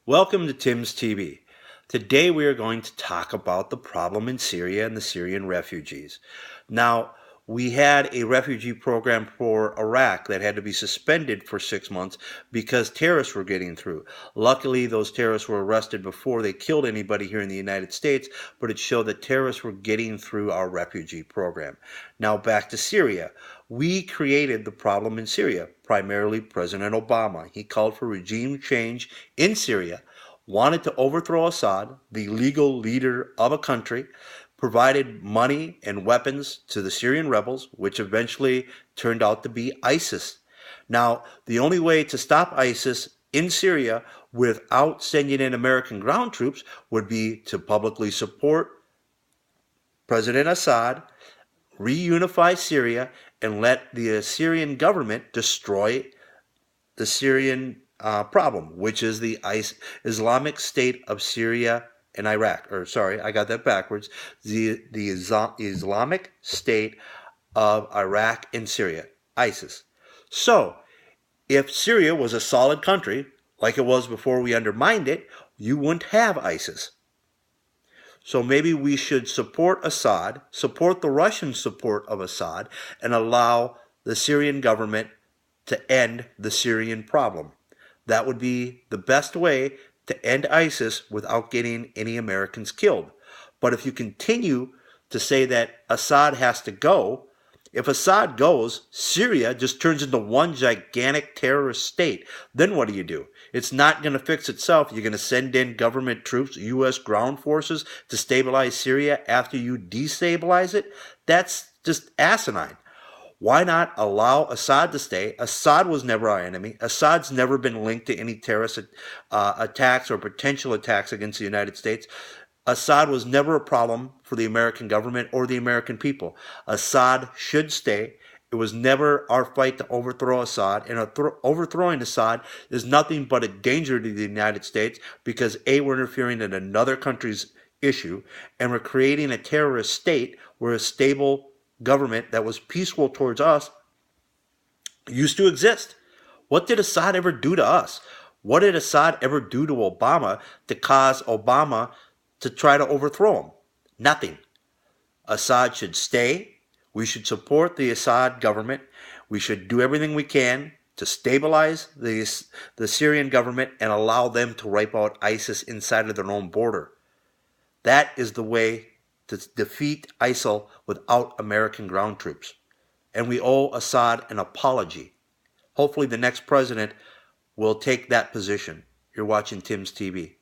Welcome to Tim's TV. Today we are going to talk about the problem in Syria and the Syrian refugees. Now, we had a refugee program for Iraq that had to be suspended for 6 months because terrorists were getting through. Luckily, those terrorists were arrested before they killed anybody here in the United States, but it showed that terrorists were getting through our refugee program. Now back to Syria. We created the problem in Syria, primarily President Obama. He called for regime change in Syria, wanted to overthrow Assad, the legal leader of a country, provided money and weapons to the Syrian rebels, which eventually turned out to be ISIS. Now, the only way to stop ISIS in Syria without sending in American ground troops would be to publicly support President Assad, reunify Syria, and let the Syrian government destroy the Syrian problem, which is the Islamic State of Syria and Iraq. Or sorry, I got that backwards. The Islamic State of Iraq and Syria, ISIS. So, if Syria was a solid country, like it was before we undermined it, you wouldn't have ISIS. So maybe we should support Assad, support the Russian support of Assad, and allow the Syrian government to end the Syrian problem. That would be the best way to end ISIS without getting any Americans killed. But if you continue to say that Assad has to go, if Assad goes, Syria just turns into one gigantic terrorist state. Then what do? It's not going to fix itself. You're going to send in government troops, U.S. ground forces, to stabilize Syria after you destabilize it? That's just asinine. Why not allow Assad to stay? Assad was never our enemy. Assad's never been linked to any terrorist attacks or potential attacks against the United States. Assad was never a problem for the American government or the American people. Assad should stay. It was never our fight to overthrow Assad, and overthrowing Assad is nothing but a danger to the United States because A, we're interfering in another country's issue, and we're creating a terrorist state where a stable government that was peaceful towards us used to exist. What did Assad ever do to us? What did Assad ever do to Obama to cause Obama to try to overthrow him? Nothing. Assad should stay. We should support the Assad government. We should do everything we can to stabilize the Syrian government and allow them to wipe out ISIS inside of their own border. That is the way to defeat ISIL without American ground troops. And we owe Assad an apology. Hopefully the next president will take that position. You're watching Tim's TV.